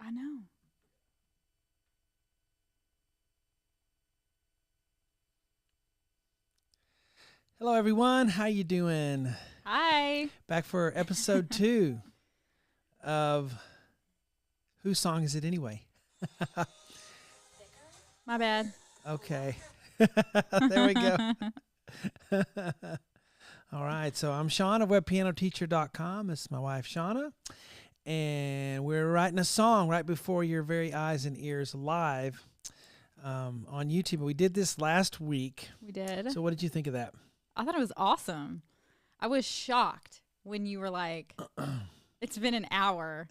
I know. Hello, everyone. How you doing? Hi. Back for episode 2 of Whose Song Is It Anyway? My bad. Okay. There we go. All right. So I'm Shawn of webpianoteacher.com. This is my wife, Shawna. And we're writing a song right before your very eyes and ears live on YouTube. We did this last week. We did. So what did you think of that? I thought it was awesome. I was shocked when you were like, it's been an hour.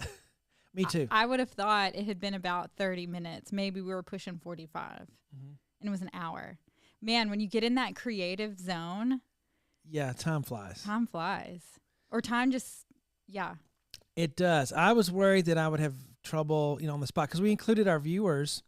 Me too. I would have thought it had been about 30 minutes. Maybe we were pushing 45. Mm-hmm. And it was an hour. Man, when you get in that creative zone. Yeah, time flies. Time flies. Or time just, yeah. It does. I was worried that I would have trouble, on the spot, because we included our viewers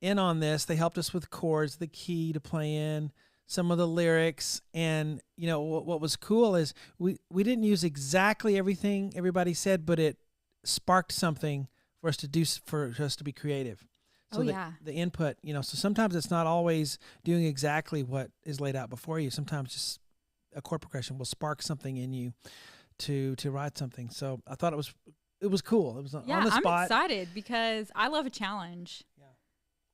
in on this. They helped us with chords, the key to play in, some of the lyrics, and what was cool is we didn't use exactly everything everybody said, but it sparked something for us to do, for us to be creative. So the input, so sometimes it's not always doing exactly what is laid out before you. Sometimes just a chord progression will spark something in you to write something. So I thought it was cool. It was on the spot. I'm excited because I love a challenge. Yeah.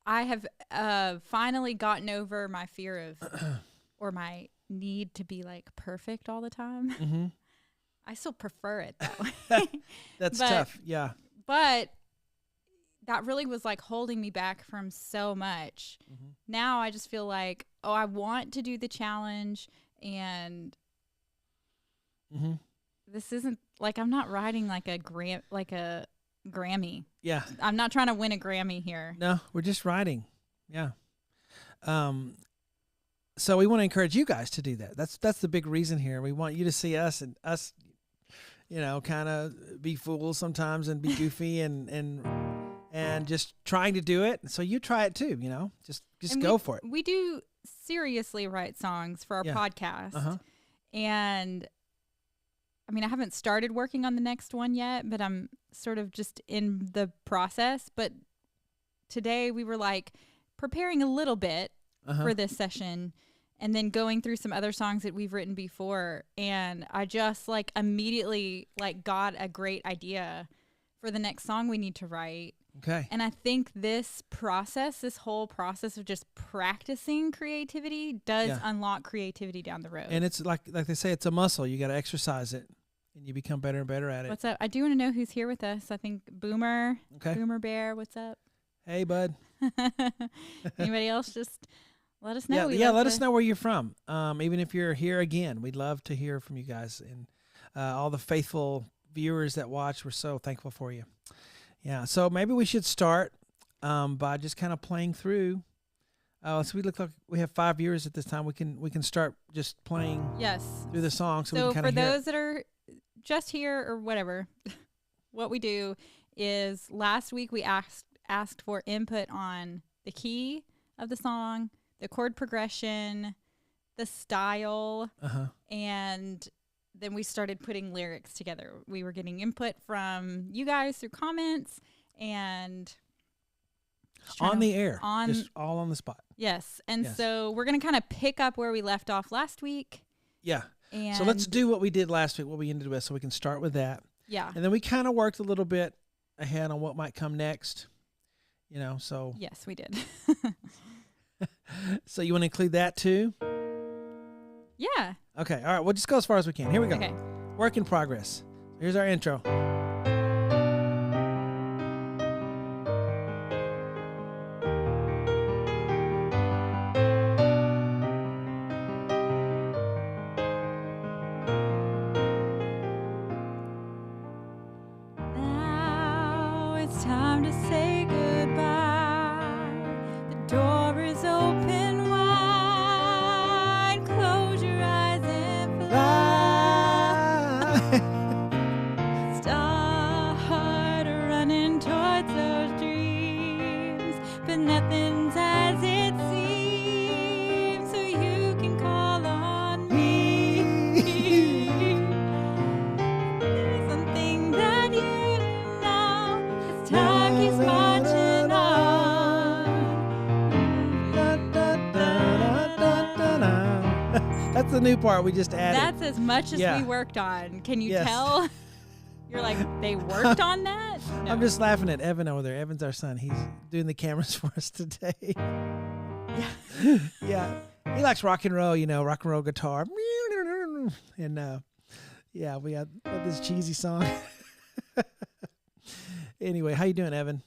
I have finally gotten over my fear of or my need to be like perfect all the time. Mm-hmm. I still prefer it that way. That's tough. Yeah. But that really was like holding me back from so much. Mm-hmm. Now I just feel like, I want to do the challenge, and this isn't like, I'm not writing like a Grammy. Yeah. I'm not trying to win a Grammy here. No, we're just writing. Yeah. So we want to encourage you guys to do that. That's the big reason here. We want you to see us and us, kind of be fools sometimes and be goofy and just trying to do it. So you try it too, just go for it. We do seriously write songs for our podcast. Uh-huh. And I mean, I haven't started working on the next one yet, but I'm sort of just in the process. But today we were like preparing a little bit for this session and then going through some other songs that we've written before. And I just like immediately got a great idea for the next song we need to write. Okay. And I think this whole process of just practicing creativity does unlock creativity down the road. And it's like they say, it's a muscle. You got to exercise it, and you become better and better at it. What's up? I do want to know who's here with us. I think Boomer. Okay. Boomer Bear, what's up? Hey, bud. Anybody else? Just let us know. Let us know where you're from. Even if you're here again, we'd love to hear from you guys. And all the faithful viewers that watch, we're so thankful for you. Yeah, so maybe we should start by just kind of playing through. So we look like we have 5 viewers at this time. We can start just playing through the song. So we can for those that are just here or whatever, what we do is last week we asked for input on the key of the song, the chord progression, the style, and then we started putting lyrics together. We were getting input from you guys through comments and on the air, just all on the spot. Yes. And so we're going to kind of pick up where we left off last week. Yeah. So let's do what we did last week, what we ended with, so we can start with that. Yeah. And then we kind of worked a little bit ahead on what might come next, so. Yes, we did. So you want to include that too? Yeah. Okay. All right. We'll just go as far as we can. Here we go. Okay. Work in progress. Here's our intro. Now it's time to say goodbye. The door is open wide. Close your eyes and fly. Start running towards those dreams, but nothing's as it seems, so you can call on me. There's something that you know. It's Time keeps marching on. That's the new part we just added. That's as much as we worked on. Can you tell? You're like, they worked on that? No. I'm just laughing at Evan over there. Evan's our son. He's doing the cameras for us today. Yeah. He likes rock and roll, rock and roll guitar. And we got this cheesy song. Anyway, how you doing, Evan?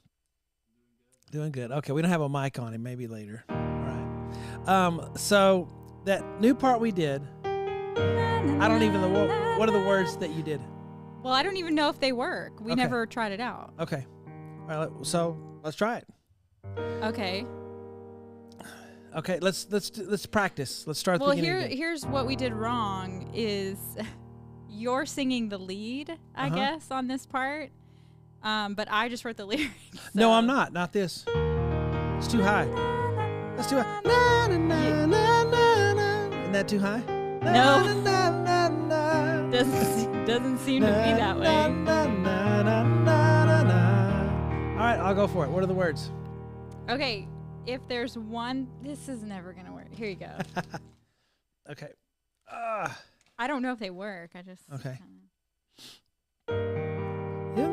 Doing good. Okay, we don't have a mic on him. Maybe later. All right. So that new part we did, I don't even know what are the words that you did. Well, I don't even know if they work. We never tried it out. Okay. All right. So let's try it. Okay. Okay. Let's practice. Let's start. Well, here's what we did wrong. Is you're singing the lead, I guess, on this part, but I just wrote the lyrics. So. No, I'm not. Not this. It's too high. That's too high. Na, na, na, na, na, na. Isn't that too high? No. Na, na, na, na. Doesn't seem to be that way. Na, na, na, na, na, na. All right, I'll go for it. What are the words? Okay, if there's one, this is never gonna work. Here you go. Okay. I don't know if they work. I just okay. You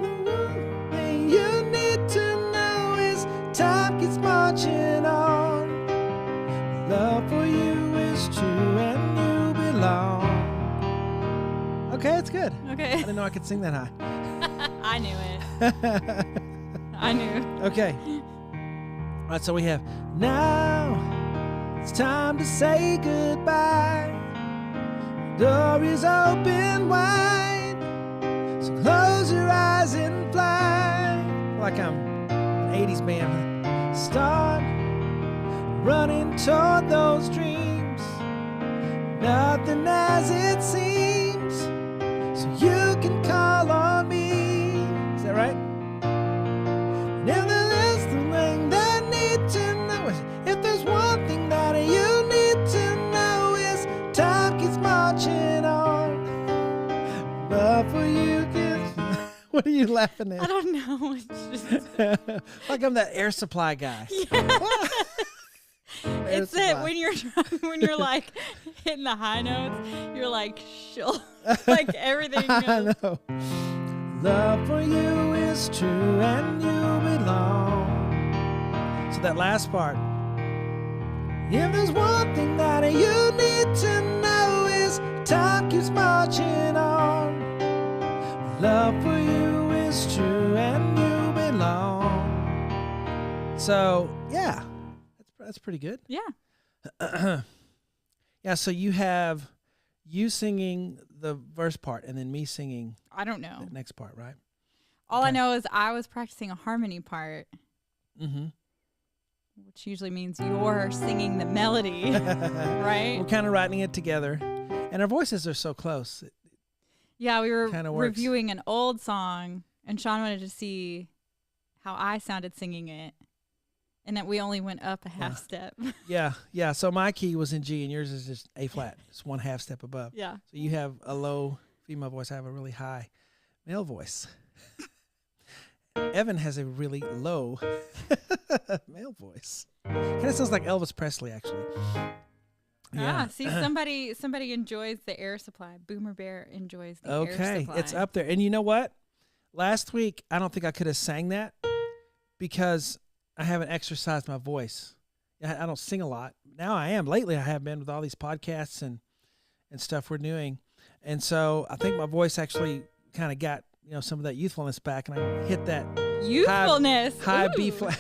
need to know is time keeps marching on. Love for you is true and you belong. Okay, it's good. Okay. I didn't know I could sing that high. I knew it. I knew. Okay. All right, so we have now it's time to say goodbye. Door is open wide, so close your eyes and fly. like I'm an 80s band. Start running toward those dreams. Nothing as it seems, so you can call on me. Is that right? Now there's the thing that I need to know is, if there's one thing that you need to know is, time keeps marching on. Love for you gives. What are you laughing at? I don't know. It's just like I'm that air supply guy. Yeah. It's that when you're like hitting the high notes, you're like shill, like everything. I know. Love for you is true and you belong. So that last part. If there's one thing that you need to know is, time keeps marching on. Love for you is true and you belong. So yeah, that's pretty good. Yeah. Yeah. So you have you singing the verse part and then me singing. I don't know. The next part, right? All I know is I was practicing a harmony part. Mm-hmm. Which usually means you're singing the melody, right? We're kind of writing it together, and our voices are so close. Yeah, we were kinda reviewing an old song, and Shawn wanted to see how I sounded singing it, and that we only went up a half step. Yeah. So my key was in G, and yours is just A flat. It's one half step above. Yeah. So you have a low female voice. I have a really high male voice. Evan has a really low male voice. Kind of sounds like Elvis Presley, actually. Yeah. See, somebody enjoys the air supply. Boomer Bear enjoys the air supply. Okay, it's up there. And you know what? Last week, I don't think I could have sang that because I haven't exercised my voice. I don't sing a lot. Now I am. Lately, I have been with all these podcasts and stuff we're doing. And so I think my voice actually kind of got some of that youthfulness back, and I hit that youthfulness high B flat.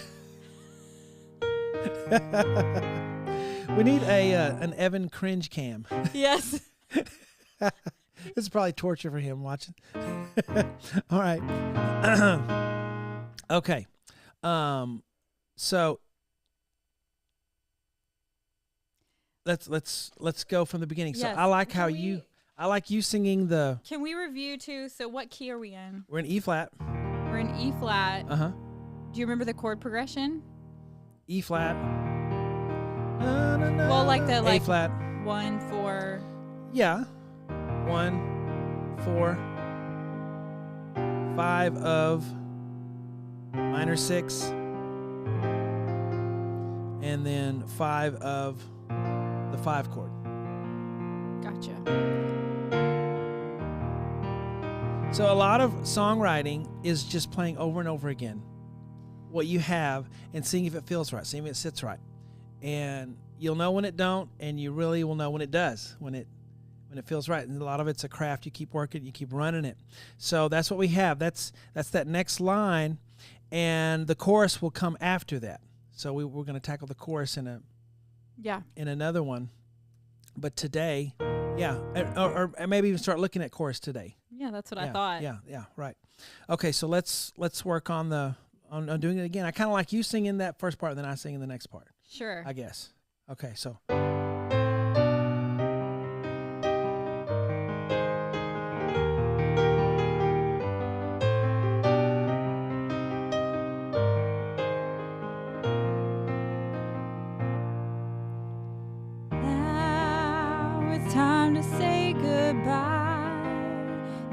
We need an Evan cringe cam. Yes. This is probably torture for him watching. All right. Okay. So let's go from the beginning. Yes. So I like how I like you singing the. Can we review too? So what key are we in? We're in E flat. We're in E flat. Uh huh. Do you remember the chord progression? E flat. Well, like the A flat. 1, 4. Yeah. 1, 4, 5 of. minor 6, and then 5 of the 5 chord. Gotcha. So a lot of songwriting is just playing over and over again what you have and seeing if it feels right, seeing if it sits right. And you'll know when it don't, and you really will know when it does, when it feels right. And a lot of it's a craft. You keep working, you keep running it. So that's what we have. That's that next line, and the chorus will come after that. So we're going to tackle the chorus in another one. But today, or maybe even start looking at chorus today. Yeah, that's what I thought. Yeah, right. Okay, so let's work on on doing it again. I kind of like you singing that first part, and then I sing in the next part. Sure. I guess. Okay, so. Now it's time to say goodbye.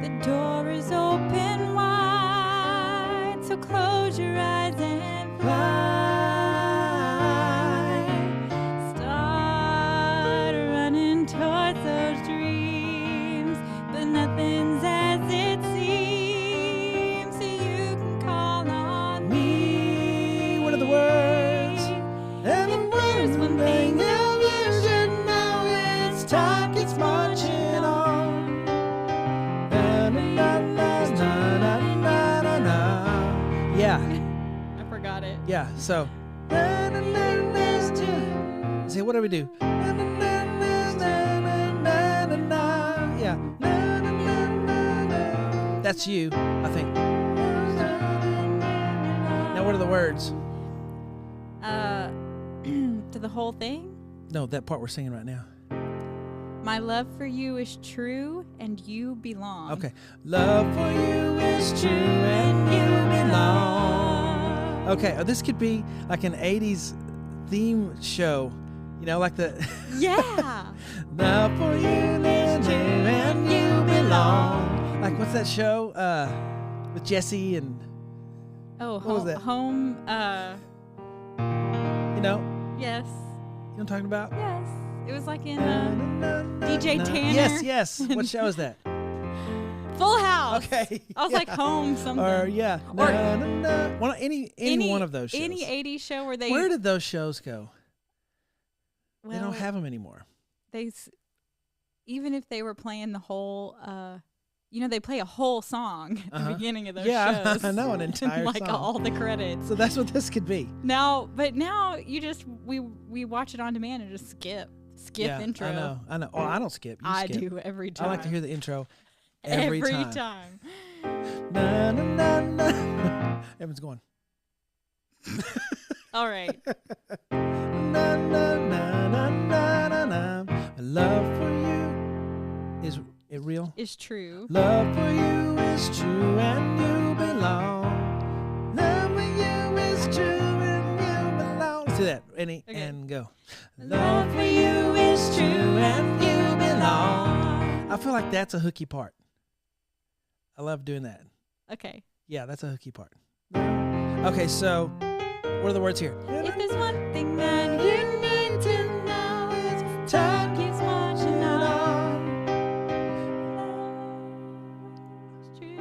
The door is open wide, so close your eyes and fly. Start running towards those dreams, but nothing's as it seems, so you can call on me. What are the words? And If there's one thing that you should know, it's time keeps marching on. Na, na, na, na, na, na, na, na. Yeah, I forgot it. yeah. So, Na, na, na, na, na. see, what do we do? Na, na, na, na, na, na, na, na. Yeah, Na, na, na, na, na. that's you, I think. Now, what are the words? To the whole thing. No, that part we're singing right now. My love for you is true, and you belong. Okay. Love for you is true and you belong. Okay, this could be like an 80s theme show, like the Yeah. Love for you is true and you belong. like what's that show with Jesse and Oh, What was that? home. you know Yes. what I'm talking about? Yes. It was like in DJ DJ Tanner. Yes. What show is that? Full House. Okay. I was like home something. Or yeah. Or- Well, any one of those shows. Any 80s show where they. Where did those shows go? well, They don't have them anymore. Even if they were playing the whole. They play a whole song at the beginning of those shows. I know, an entire like song. all the credits. So that's what this could be. Now you just we watch it on demand and just skip intro. I know. Oh, I don't skip. You I skip. do every time. I like to hear the intro every time. Na, na, na, na. Evan's going. All right. Na, na, na, na, na, na, na. Love for you is it real? Is true. Love for you is true and you belong. Love for you is true and you belong. Let's do that. Okay. And go. Love for you is true and you belong. I feel like that's a hooky part. I love doing that. Okay. Yeah, that's a hooky part. Okay, so what are the words here? If there's one thing that you need to know, it's time keeps marching on. It's true.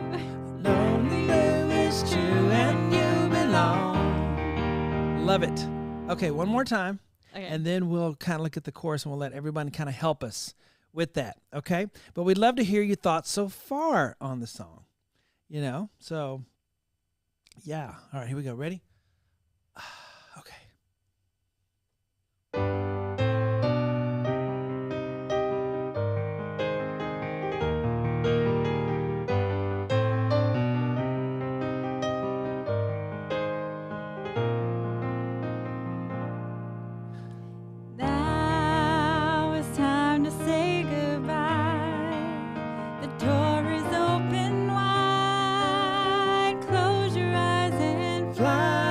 Love for you is true and you belong. Love it. Okay, one more time. Okay. And then we'll kind of look at the chorus and we'll let everybody kind of help us with that, okay? But we'd love to hear your thoughts so far on the song, So, yeah. All right, here we go. Ready? Okay. Now it's time to say goodbye. The door is open wide. Close your eyes and Fly.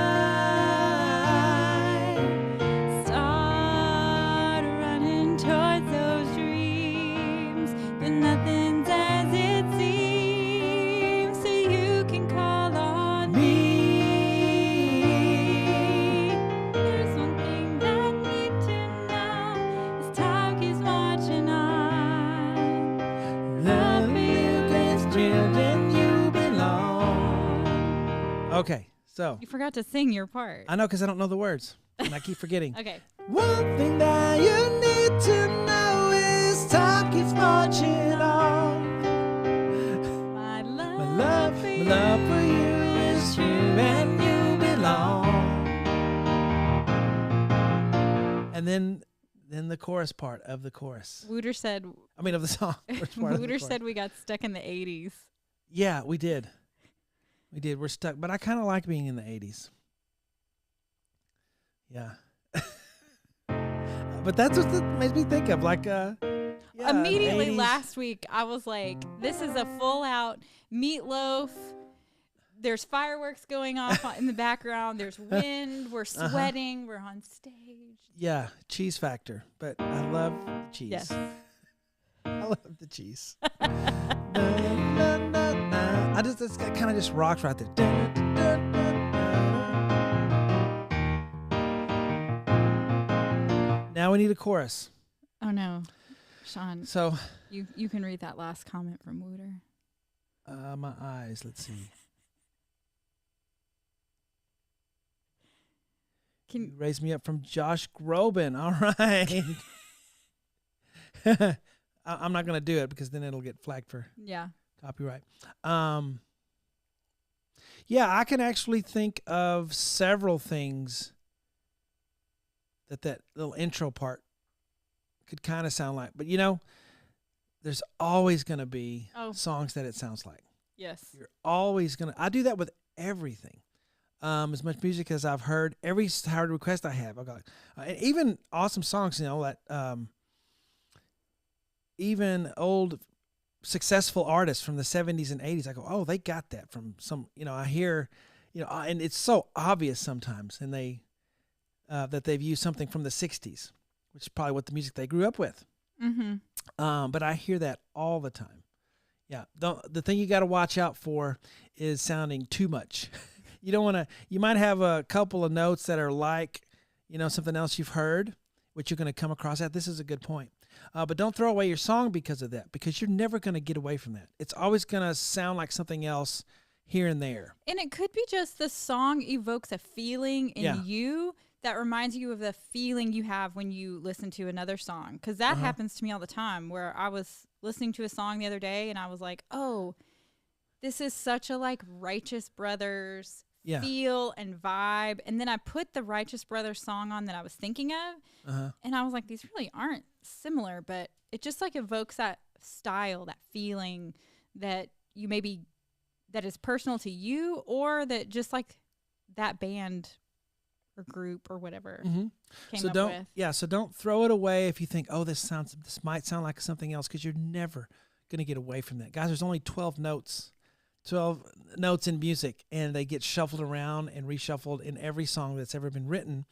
So You forgot to sing your part. I know because I don't know the words, and I keep forgetting. Okay. One thing that you need to know is time keeps marching on. My love, My love for you is true and you belong. And then the chorus part of the chorus. Wooter said. I mean, of the song. Wooter said we got stuck in the 80s. Yeah, we did. We did. We're stuck, but I kind of like being in the 80s. Yeah. But that's what it makes me think of, like, Immediately 80s. last week, I was like, this is a full out meatloaf. There's fireworks going off in the background. There's wind. We're sweating. We're on stage. Yeah, cheese factor. But I love cheese. Yes. I love the cheese. Na, na, na, na. It kind of just rocks right there. Dun, dun, dun, dun, dun. Now we need a chorus. Oh, no. Shawn, So, you can read that last comment from Wooter. my eyes, let's see. You raised me up from Josh Groban. All right. I'm not going to do it because then it'll get flagged for Yeah. copyright. Yeah, I can actually think of several things that little intro part could kind of sound like. But, there's always going to be songs that it sounds like. Yes. You're always going to. I do that with everything. As much music as I've heard, every hard request I have, I've got, and even awesome songs, that even old successful artists from the 70s and 80s, I go, oh, they got that from some, I hear, and it's so obvious sometimes, and they, that they've used something from the 60s, which is probably what the music they grew up with. Mm-hmm. But I hear that all the time. Yeah. The thing you got to watch out for is sounding too much. You don't want to, you might have a couple of notes that are like, something else you've heard, which you're going to come across at. This is a good point. But don't throw away your song because of that, because you're never going to get away from that. It's always going to sound like something else here and there. And it could be just the song evokes a feeling in you that reminds you of the feeling you have when you listen to another song. Because that happens to me all the time, where I was listening to a song the other day and I was like, oh, this is such a Righteous Brothers feel and vibe. And then I put the Righteous Brothers song on that I was thinking of, and I was like, these really aren't similar, but it just evokes that style, that feeling that you maybe that is personal to you, or that just that band or group or whatever came up with. So don't throw it away if you think, oh, this might sound like something else, because you're never going to get away from that. Guys, there's only 12 notes in music, and they get shuffled around and reshuffled in every song that's ever been written.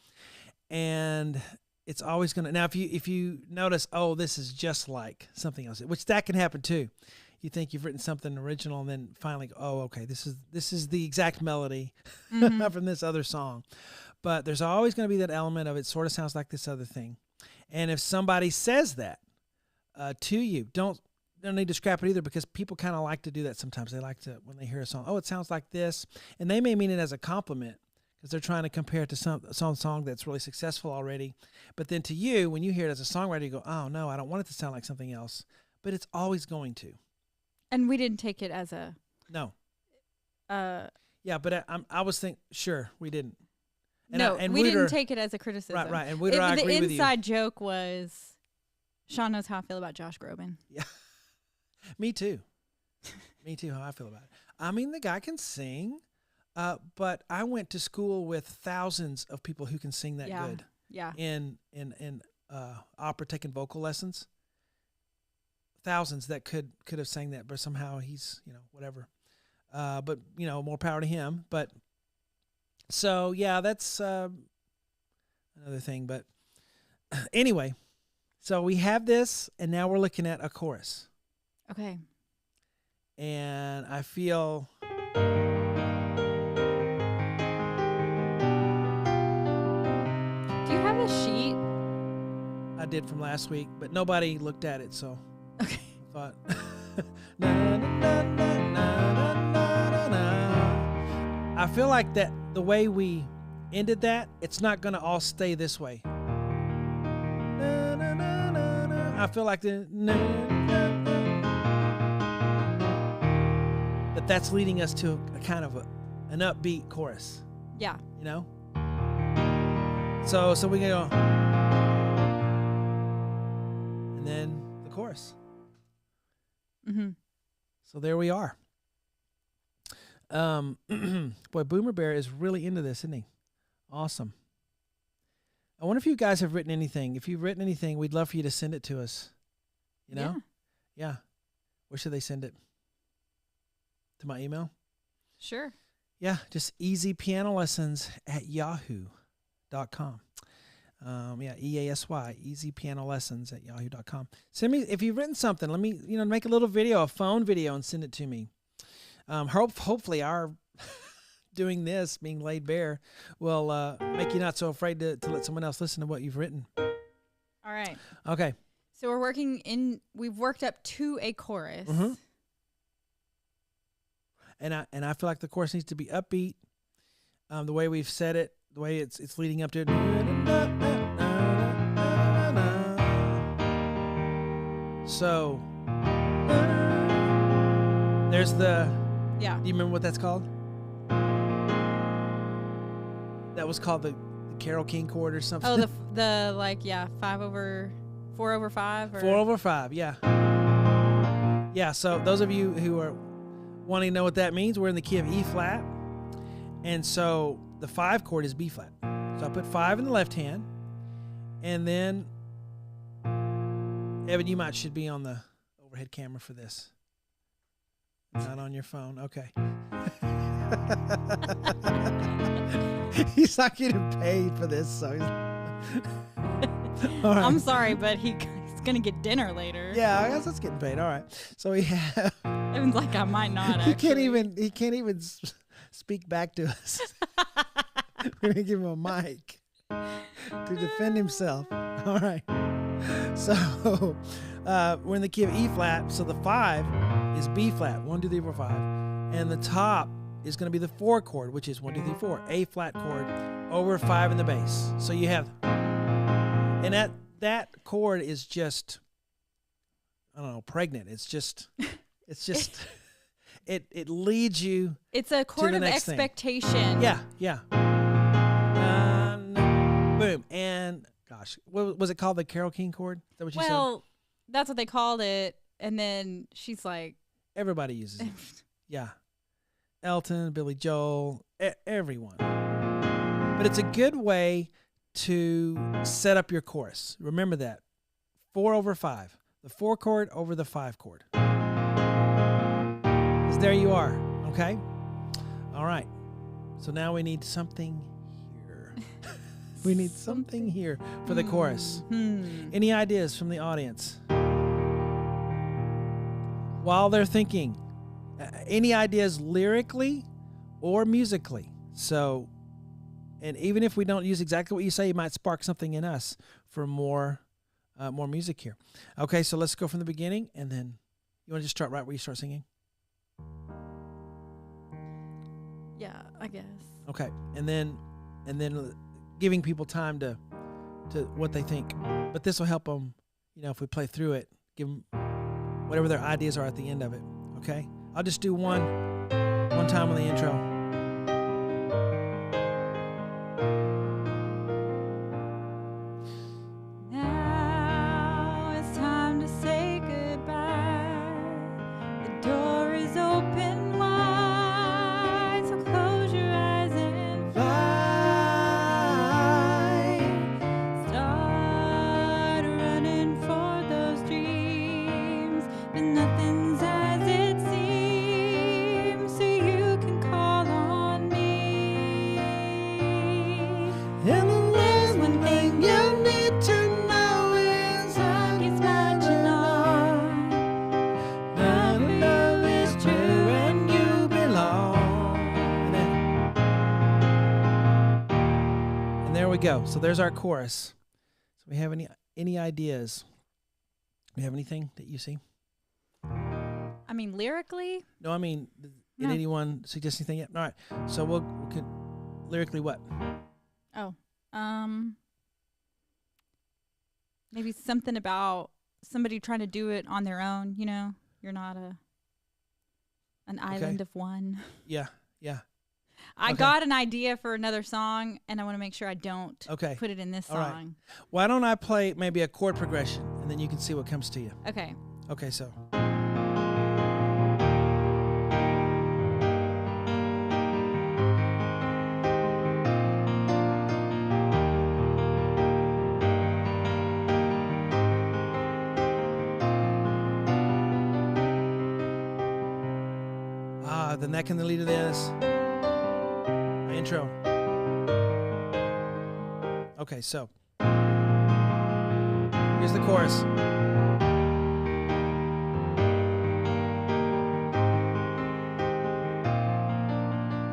And it's always going to, now if you notice, oh, this is just like something else, which that can happen too. You think you've written something original, and then finally, oh, okay, this is the exact melody from this other song. But there's always going to be that element of it sort of sounds like this other thing. And if somebody says that to you, don't need to scrap it either, because people kind of like to do that sometimes. They like to, when they hear a song, oh, it sounds like this. And they may mean it as a compliment, because they're trying to compare it to some song that's really successful already. But then to you, when you hear it as a songwriter, you go, oh, no, I don't want it to sound like something else. But it's always going to. And we didn't take it as a... No. Yeah, but I was thinking, sure, we didn't. And we didn't take it as a criticism. Right. And Wooter, I agree with you. The inside joke was, Shawn knows how I feel about Josh Groban. Yeah. Me too. Me too, how I feel about it. I mean, the guy can sing, but I went to school with thousands of people who can sing that good. Yeah. In opera taking vocal lessons. Thousands that could have sang that, but somehow he's, whatever. But, more power to him. But so, yeah, that's another thing. But anyway, so we have this, and now we're looking at a chorus. Okay. And I feel... Do you have a sheet? I did from last week, but nobody looked at it, so... Okay. I thought... na, na, na, na, na, na, na, na. I feel like that the way we ended that, it's not going to all stay this way. Na, na, na, na, na. I feel like the na, na, na. But that's leading us to a kind of an upbeat chorus. Yeah. You know? So we go, and then the chorus. Mm-hmm. So there we are. Boy, Boomer Bear is really into this, isn't he? Awesome. I wonder if you guys have written anything. If you've written anything, we'd love for you to send it to us. You know? Yeah. Where should they send it? To my email? Sure. Yeah, just easypianolessons@yahoo.com. EASY, easypianolessons@yahoo.com. Send me, if you've written something, let me, make a little video, a phone video, and send it to me. Hopefully our doing this, being laid bare, will make you not so afraid to let someone else listen to what you've written. All right. Okay. So we've worked up to a chorus. Mm-hmm. And I feel like the chorus needs to be upbeat. The way we've said it, the way it's leading up to it. So there's the. Yeah. Do you remember what that's called? That was called the Carole King chord or something. Oh, the 4 over 5. Or? 4 over 5. Yeah. Yeah. So those of you who are wanting to know what that means, we're in the key of E flat, and so the 5 chord is B flat. So I put 5 in the left hand, and then Evan, you should be on the overhead camera for this. Not on your phone. Okay. He's not getting paid for this, so he's... All right. I'm sorry, but he's gonna get dinner later. Yeah, I guess that's getting paid. All right. So we have... Evan's like, I might not. He can't even speak back to us. We're gonna give him a mic to defend himself. All right. So we're in the key of E flat. So the 5 is B flat. 1, 2, 3, 4, 5, and the top is going to be the 4 chord, which is 1, 2, 3, 4, A flat chord over 5 in the bass. So you have, and that chord is just, I don't know, pregnant. It's just, it leads you. It's a chord of expectation. Yeah. Boom. And gosh, what was it called? The Carole King chord? Is that what you said? Well, that's what they called it. And then she's like, everybody uses it. Yeah. Elton, Billy Joel, everyone. But it's a good way to set up your chorus. Remember that. 4 over 5. The 4 chord over the 5 chord. Because there you are. Okay? All right. So now we need something here. We need something here for the chorus. Any ideas from the audience? While they're thinking, any ideas lyrically or musically. So, and even if we don't use exactly what you say, you might spark something in us for more music here. Okay, so let's go from the beginning, and then you want to just start right where you start singing? Yeah, I guess. Okay, and then giving people time to what they think. But this will help them, if we play through it, give them whatever their ideas are at the end of it. Okay? I'll just do one time on the intro. Now it's time to say goodbye. The door is open wide, so close your eyes and fly. Start running for those dreams, but nothing's as it seems, so you can call on me. And there's one thing you need to know is Time keeps marching on. that love is true and you belong. And there we go. So there's our chorus. So we have any ideas? We have anything that you see? I mean, lyrically, No, I mean, did No. anyone suggest anything yet? All right. So we'll lyrically what? Oh, maybe something about somebody trying to do it on their own. You know, you're not an island of one. Yeah. I got an idea for another song, and I want to make sure I don't put it in this song. Right. Why don't I play maybe a chord progression, and then you can see what comes to you. Okay. Okay, so. The neck and the lead of this. My intro. Okay, so. Here's the chorus.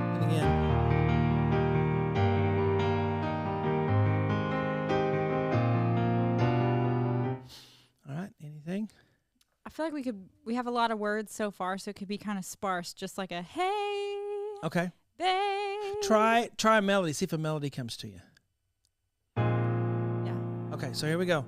And again. All right, anything? I feel like we have a lot of words so far, so it could be kind of sparse, just like a hey. Okay. Babe. Try a melody. See if a melody comes to you. Yeah. Okay, so here we go.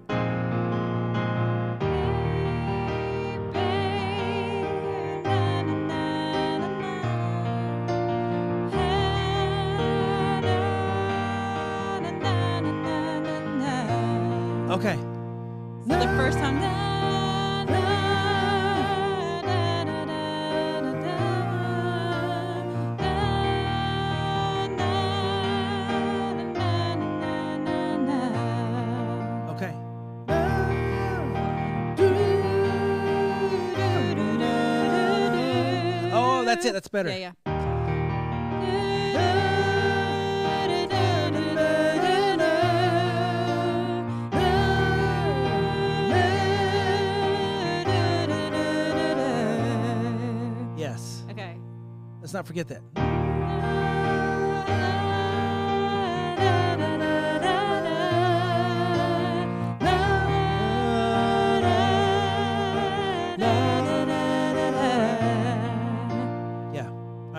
Okay. So the first time. That's it. That's better. Yeah. Yes. Okay. Let's not forget that.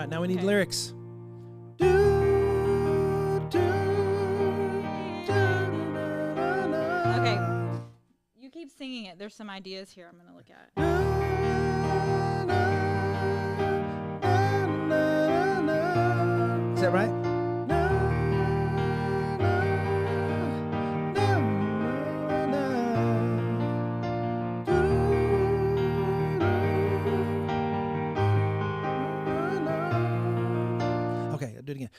Now we need lyrics. Okay. You keep singing it. There's some ideas here I'm going to look at. Is that right? Do it again.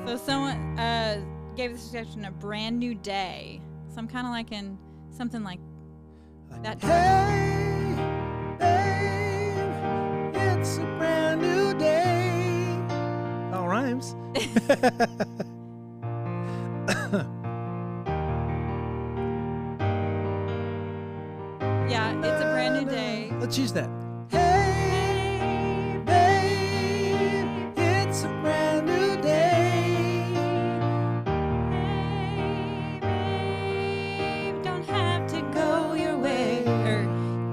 So someone gave the suggestion a brand new day. So I'm kind of like in something like that. Hey, babe, it's a brand new day. All rhymes. Yeah, it's a brand new day. Let's use that. Hey, babe, it's a brand new day. Hey, babe, don't have to go your way. Or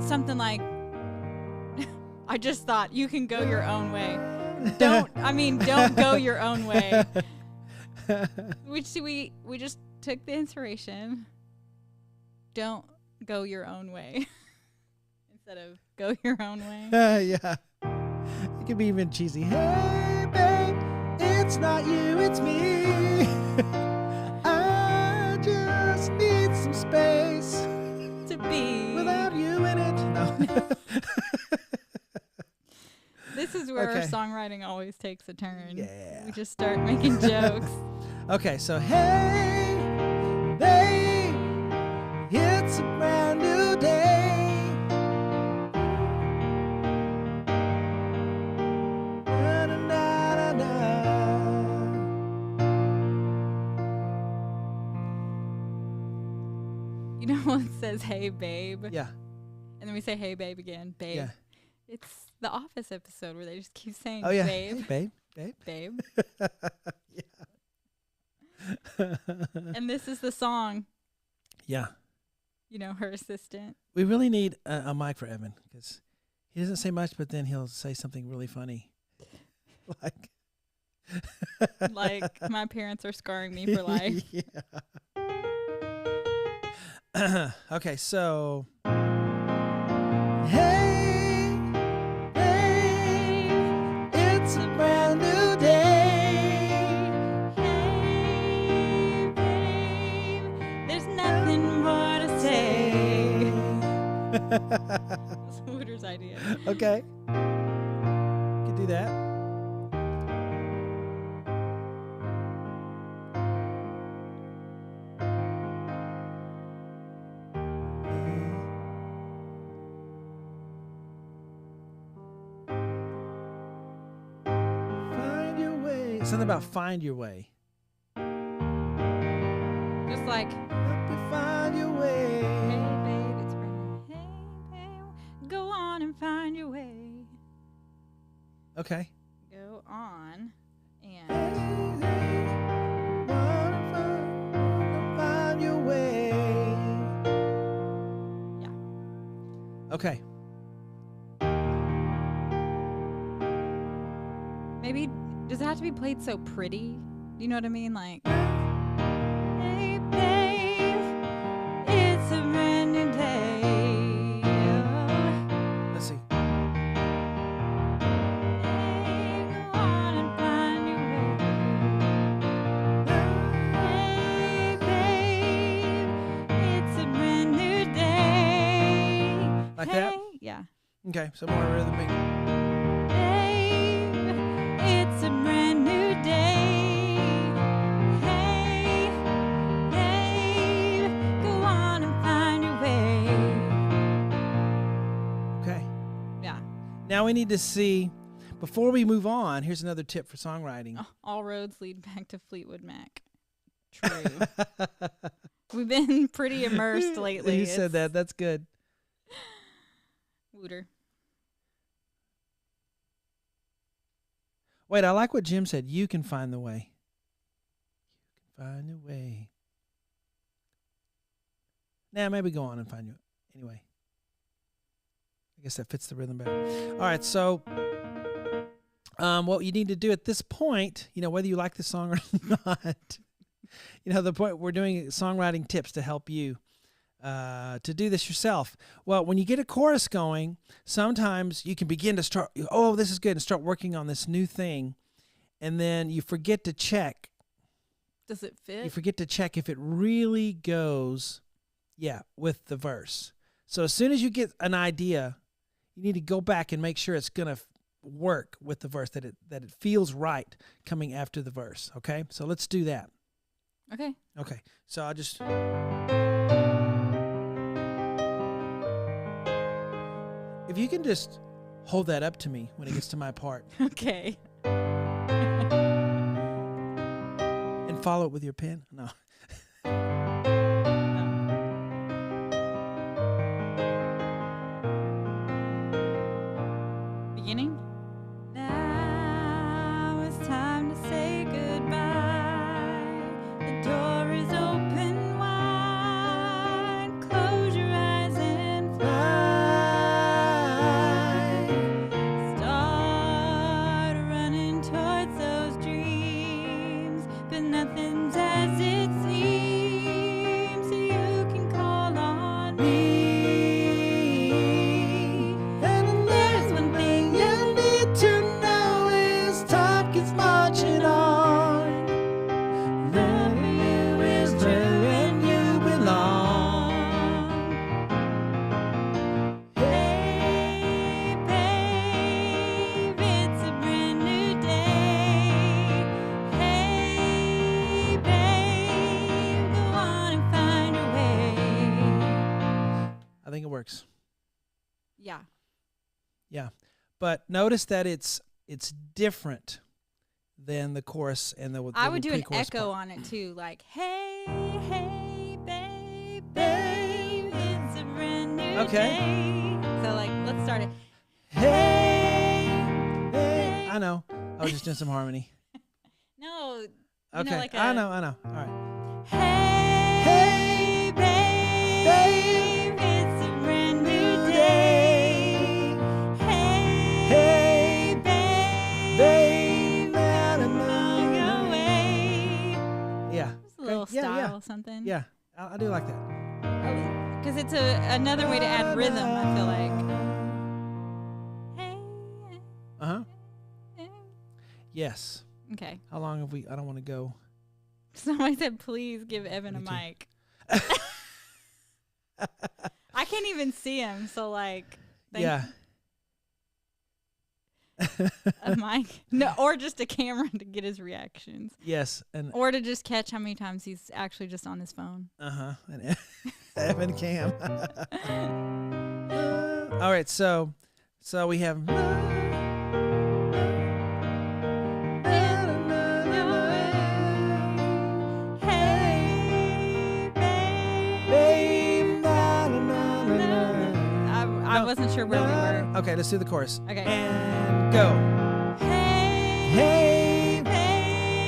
something like, I just thought you can go your own way. Don't go your own way. We just took the inspiration. Don't go your own way. Instead of go your own way. Yeah. It could be even cheesy. Hey, babe, it's not you, it's me. I just need some space To be. without you in it. No. This is where our Okay. songwriting always takes a turn. Yeah. We just start making jokes. Okay, so Hey, babe, it's a brand new day. Na, na, na, na, na. You know when it says, hey, babe? yeah. And then we say, hey, babe again. Babe. Yeah. It's the Office episode where they just keep saying, Oh yeah. babe. Hey, babe. Babe. Yeah. And this is the song. Yeah. You know, her assistant. We really need a mic for Evan because he doesn't say much, but then he'll say something really funny. Like my parents are scarring me for life. Yeah. Okay, so. Hey, hey, it's a brand new day. Hey, babe, there's nothing more to say. That's Wooter's idea. Okay. Could do that. Find your way. Something about find your way. Just like, Help you find your way. hey, babe, it's raining. Hey, babe, go on and find your way. Okay. Go on and. Hey, hey, wanna find your way. Okay. Maybe, does it have to be played so pretty? Do you know what I mean? Like, hey, babe, it's a brand new day. Let's see. Hey, go on and find your way. Hey, babe, it's a brand new day. Like hey, that? Yeah. Okay, so more rhythmic. Babe, it's a brand new day. Hey, babe, go on and find your way. Okay. Yeah. Now we need to see, before we move on, here's another tip for songwriting. All roads lead back to Fleetwood Mac. True. We've been pretty immersed lately. You said that. That's good. Wooter. Wait, I like what Jim said. You can find the way. You can find a way. Nah, maybe go on and find you. Anyway. I guess that fits the rhythm better. All right, so what you need to do at this point, you know, whether you like the song or not, you know, the point we're doing songwriting tips to help you to do this yourself. Well, when you get a chorus going, sometimes you can begin to start, oh, this is good, and start working on this new thing. And then you forget to check. Does it fit? You forget to check if it really goes, with the verse. So as soon as you get an idea, you need to go back and make sure it's going to work with the verse, that it feels right coming after the verse. Okay? So let's do that. Okay. Okay. So I'll just... If you can just hold that up to me when it gets to my part. Okay. And follow it with your pen? No. Beginning? Now it's time to say goodbye. The door is open wide. Close your eyes and fly. Start running towards those dreams, but nothing's as it seems, so you can call on me. And there's one thing you need to know is time keeps marching on. Loving you is true and you belong. Hey, babe, it's a brand new day. Hey, babe, go on and find your way. I think it works. Yeah. Yeah. But notice that it's different than the chorus and the I would do an pre-chorus echo part. on it too, like, hey, hey, babe, babe, it's a brand new Okay. day. So, like, let's start it. Hey, hey. I know. I was just doing some harmony. No. Okay. Like I know. All right. Hey, babe, it's a brand new day. Hey, babe, on your way. Yeah. Just a little style, something. Yeah, I do like that. Because it's another way to add rhythm, I feel like. Uh-huh. Yes. Okay. How long have we? I don't want to go. Somebody said, please give Evan a mic. I can't even see him, so like. Yeah. A mic? No, or just a camera to get his reactions. Yes. Or to just catch how many times he's actually just on his phone. Uh-huh. And Evan Cam. All right, so we have I wasn't sure where we were. Okay, let's do the chorus. Okay. And go. Hey,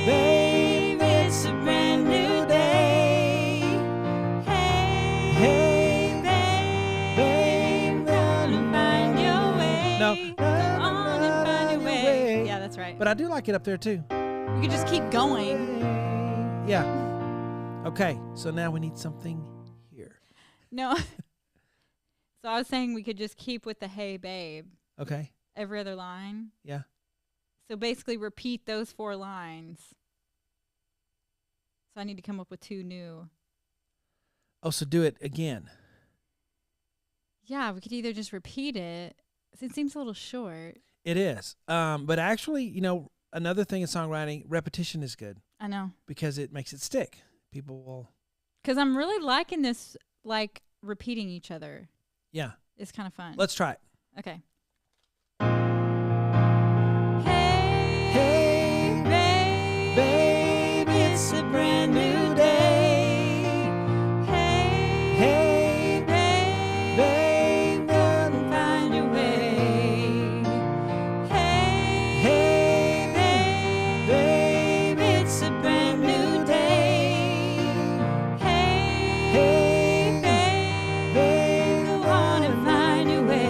babe, it's a brand new day. Hey, babe, gonna find your way. No. Go on and find your way. Yeah, that's right. But I do like it up there too. You could just keep going. Yeah. Okay, so now we need something here. No. So I was saying we could just keep with the hey, babe. Okay. Every other line. Yeah. So basically repeat those 4 lines. So I need to come up with 2 new. Oh, so do it again. Yeah, we could either just repeat it. It seems a little short. It is. But actually, another thing in songwriting, repetition is good. I know. Because it makes it stick. People will. Because I'm really liking this, like, repeating each other. Yeah. It's kind of fun. Let's try it. Okay. Hey, babe, it's a brand new day. Hey, babe, gonna find your way. Hey, babe, it's a brand new day. Hey, babe, go on and find your way.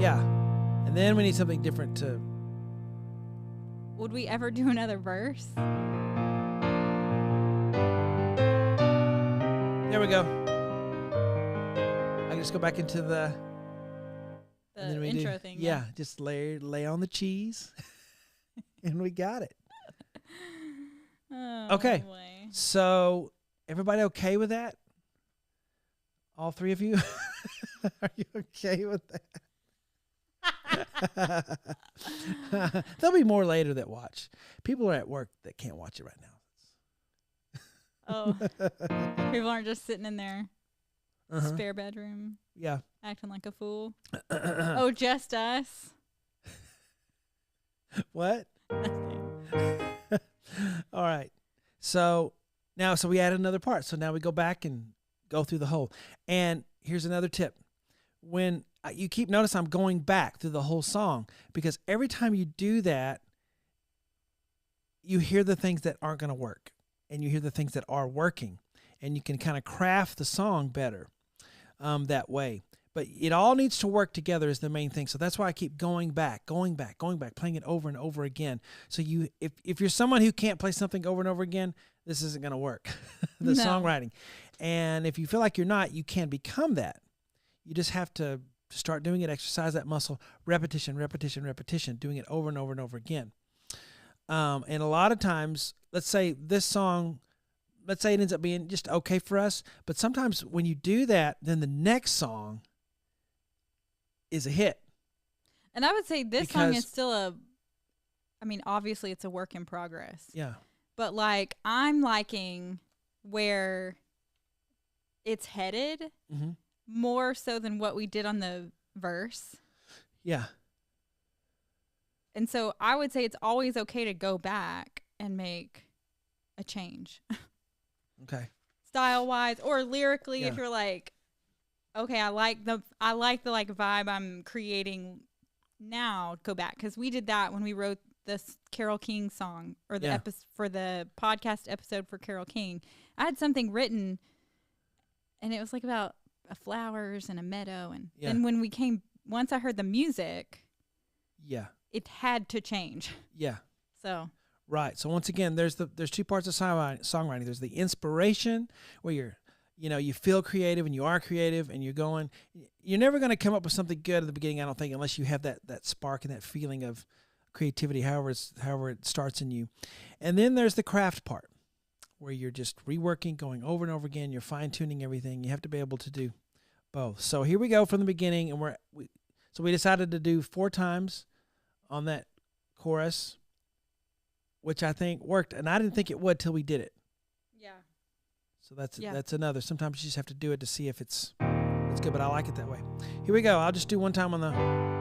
Yeah. And then we need something different to. Would we ever do another verse? There we go. I can just go back into the And then intro thing. Yeah, just lay on the cheese. And we got it. Oh, okay. Boy. So, everybody okay with that? All 3 of you? Are you okay with that? There'll be more later that watch. People are at work that can't watch it right now. Oh. People aren't just sitting in their spare bedroom. Yeah. Acting like a fool. Oh, just us. What? All right. So we add another part. So now we go back and go through the whole. And here's another tip. When you keep notice I'm going back through the whole song, because every time you do that, you hear the things that aren't going to work and you hear the things that are working, and you can kind of craft the song better that way. But it all needs to work together is the main thing. So that's why I keep going back, playing it over and over again. So if you're someone who can't play something over and over again, this isn't going to work, the songwriting. And if you feel like you're not, you can become that. You just have to start doing it, exercise that muscle, repetition, doing it over and over and over again. And a lot of times, let's say this song, it ends up being just okay for us. But sometimes when you do that, then the next song is a hit. And I would say this song is still obviously it's a work in progress. Yeah. But like, I'm liking where it's headed more so than what we did on the verse. Yeah. And so I would say it's always okay to go back and make a change. Okay. Style-wise or lyrically, if you're like, okay, I like the like vibe I'm creating now go back, because we did that when we wrote this Carole King song, or the for the podcast episode for Carole King. I had something written, and it was like about flowers and a meadow, and then when once I heard the music, it had to change. So right. So once again, there's 2 parts of songwriting. There's the inspiration, where you feel creative and you are creative and you're never going to come up with something good at the beginning, I don't think, unless you have that spark and that feeling of creativity, however it starts in you. And then there's the craft part, where you're just reworking, going over and over again. You're fine-tuning everything. You have to be able to do both. So here we go from the beginning, and we decided to do 4 times on that chorus, which I think worked, and I didn't think it would till we did it. Yeah. So that's another. Sometimes you just have to do it to see if it's good, but I like it that way. Here we go. I'll just do one time on the...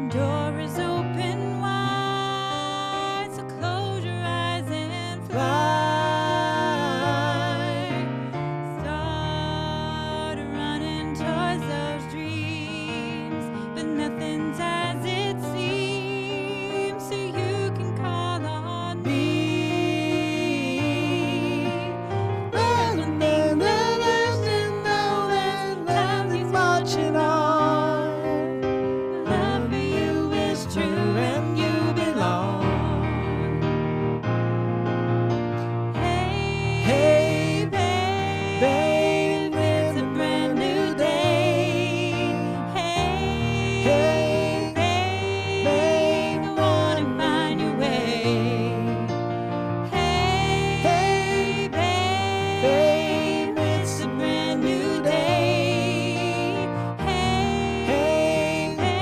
Door is open wide, so close your eyes and fly. Start running towards those dreams, but nothing's as it seems, so you can call on me. There's one thing that I should know, that time is marching on. True, and you belong. Hey, babe, it's a brand new day. Hey, babe, go on and find your way. Hey, babe, it's a brand new day. Hey, babe.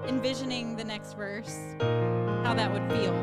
Envisioning the next verse, how that would feel.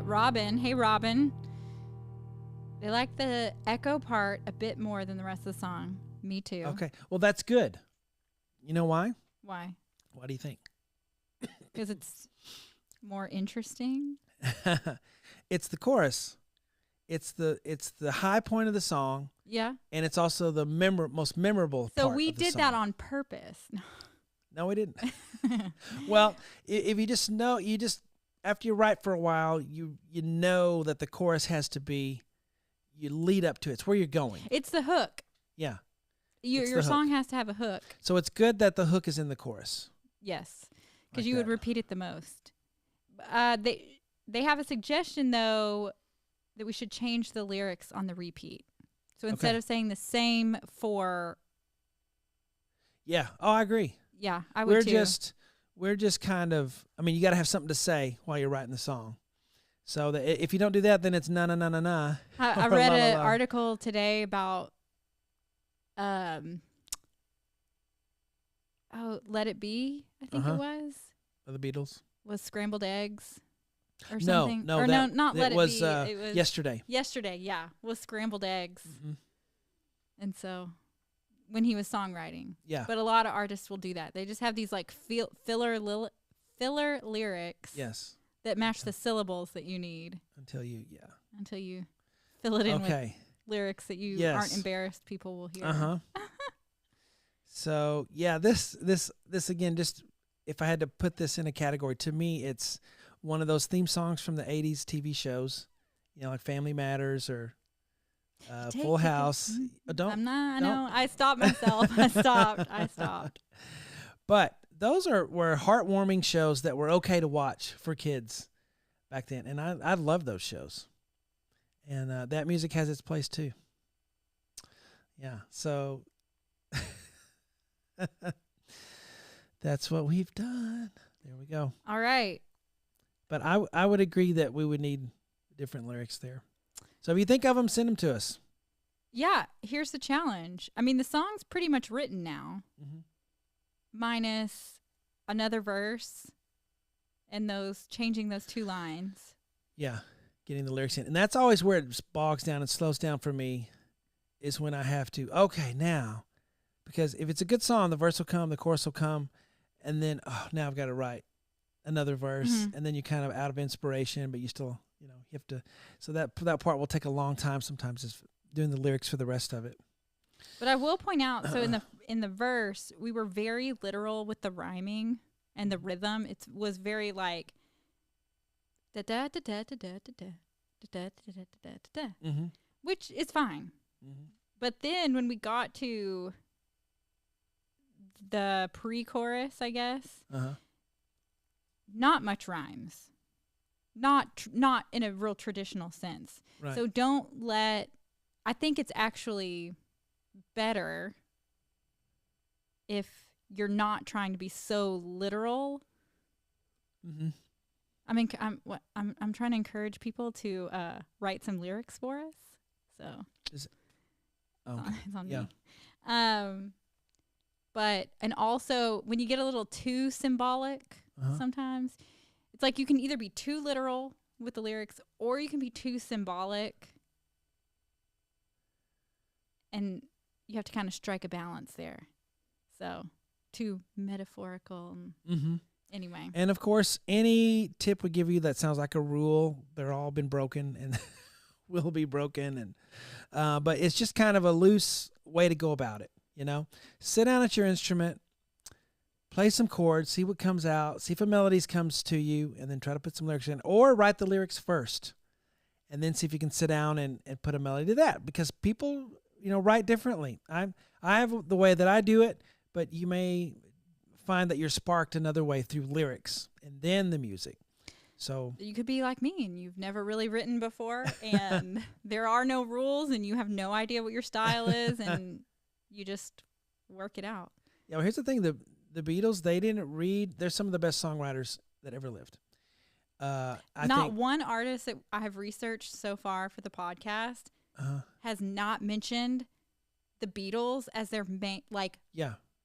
Robin. Hey, Robin. They like the echo part a bit more than the rest of the song. Me too. Okay. Well, that's good. You know why? Why? What do you think? Because it's more interesting. It's the chorus. It's the high point of the song. Yeah. And it's also the most memorable part of the song. So we did that on purpose. No, we didn't. Well, if you just know, after you write for a while, you know that the chorus has to be, you lead up to it. It's where you're going. It's the hook. Yeah. Your song has to have a hook. So it's good that the hook is in the chorus. Yes. Because you would repeat it the most. They have a suggestion, though, that we should change the lyrics on the repeat. So instead of saying the same for... Yeah. Oh, I agree. Yeah, I would too. We're just kind of, I mean, you got to have something to say while you're writing the song. So that if you don't do that, then it's na na na na na. I read an article today about, Let It Be, I think it was. Of the Beatles? Was Scrambled Eggs or No, something? no, or that, no, not Let It was, Be. It was Yesterday. Yesterday, yeah. Was Scrambled Eggs. Mm-hmm. And so when he was songwriting. Yeah. But a lot of artists will do that. They just have these like filler lyrics. Yes. That match the syllables that you need. Until you fill it in with lyrics that you aren't embarrassed people will hear. Uh-huh. So, yeah, this again, just if I had to put this in a category, to me, it's one of those theme songs from the 80s TV shows, like Family Matters or Full House. I stopped myself. I stopped. But those were heartwarming shows that were okay to watch for kids back then. And I love those shows. And that music has its place too. Yeah, so that's what we've done. There we go. All right. But I would agree that we would need different lyrics there. So if you think of them, send them to us. Yeah, here's the challenge. I mean, the song's pretty much written now, minus another verse and changing those 2 lines. Yeah, getting the lyrics in. And that's always where it bogs down and slows down for me, is when I have to, okay, now. Because if it's a good song, the verse will come, the chorus will come, and then, now I've got to write another verse, and then you're kind of out of inspiration, but you still, you have to. So that part will take a long time sometimes, is doing the lyrics for the rest of it. But I will point out, so in the verse, we were very literal with the rhyming and the rhythm. It was very like da da da da da da da da da da da da da, which is fine. But then when we got to the pre-chorus, I guess, not much rhymes, not in a real traditional sense. Right. So I think it's actually better if you're not trying to be so literal. I mean, I'm trying to encourage people to write some lyrics for us. So it's on me. But and also when you get a little too symbolic, sometimes it's like you can either be too literal with the lyrics or you can be too symbolic. And you have to kind of strike a balance there. So, too metaphorical. Anyway. And, of course, any tip we give you that sounds like a rule, they're all been broken and will be broken. And but it's just kind of a loose way to go about it, Sit down at your instrument, play some chords, see what comes out, see if a melody comes to you, and then try to put some lyrics in. Or write the lyrics first, and then see if you can sit down and put a melody to that. Because people... write differently. I have the way that I do it, but you may find that you're sparked another way through lyrics and then the music. So you could be like me and you've never really written before and there are no rules and you have no idea what your style is and you just work it out. Yeah, well, here's the thing. The Beatles, they didn't read. They're some of the best songwriters that ever lived. I think one artist that I have researched so far for the podcast has not mentioned the Beatles as their main,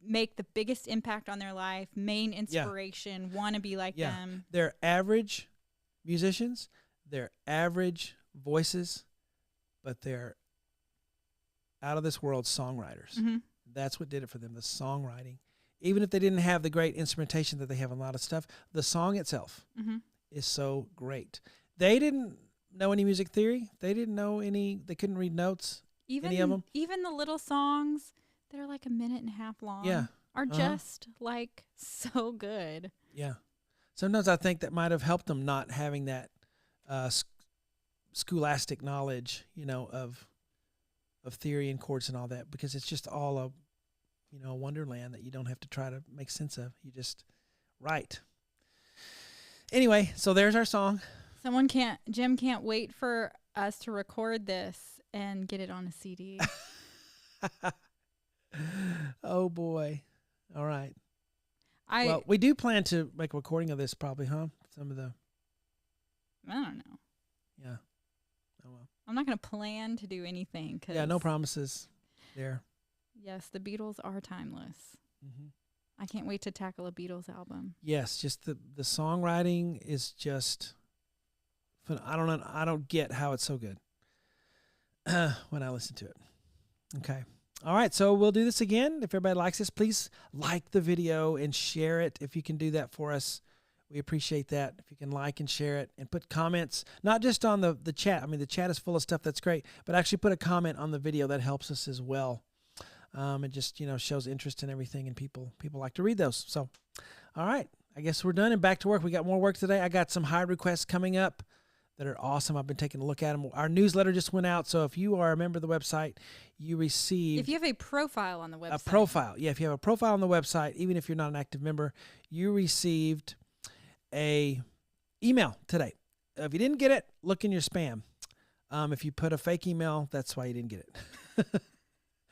make the biggest impact on their life, main inspiration, want to be like them. They're average musicians, they're average voices, but they're out of this world songwriters. That's what did it for them, the songwriting. Even if they didn't have the great instrumentation that they have in a lot of stuff, the song itself is so great. They didn't know any music theory. They didn't know they couldn't read notes, any of them. Even the little songs that are like a minute and a half long are just like so good. Yeah. Sometimes I think that might have helped them not having that scholastic knowledge, of theory and chords and all that, because it's just all a wonderland that you don't have to try to make sense of. You just write. Anyway, so there's our song. Jim can't wait for us to record this and get it on a CD. Oh boy. All right. Well, we do plan to make a recording of this probably, huh? I don't know. Yeah. Oh well. I'm not going to plan to do anything. Yeah, no promises there. Yes, the Beatles are timeless. I can't wait to tackle a Beatles album. Yes, just the songwriting is just, I don't know, I don't get how it's so good when I listen to it. Okay. All right, so we'll do this again. If everybody likes this, please like the video and share it if you can do that for us. We appreciate that. If you can like and share it and put comments, not just on the chat. I mean, the chat is full of stuff that's great, but actually put a comment on the video. That helps us as well. It just, shows interest in everything, and people like to read those. So, all right, I guess we're done and back to work. We got more work today. I got some high requests coming up that are awesome. I've been taking a look at them. Our newsletter just went out, so if you are a member of the website, you receive... If you have a profile on the website. A profile. Yeah, if you have a profile on the website, even if you're not an active member, you received a email today. If you didn't get it, look in your spam. If you put a fake email, that's why you didn't get it.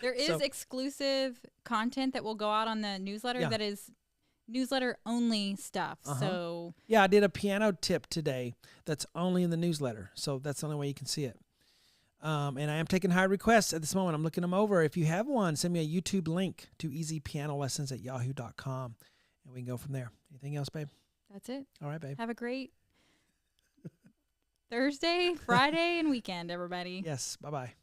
There is exclusive content that will go out on the newsletter that is newsletter only stuff. So yeah, I did a piano tip today that's only in the newsletter. So that's the only way you can see it. And I am taking high requests at this moment. I'm looking them over. If you have one, send me a YouTube link to easypianolessons@yahoo.com, and we can go from there. Anything else, babe? That's it. All right, babe. Have a great Thursday, Friday, and weekend, everybody. Yes. Bye-bye.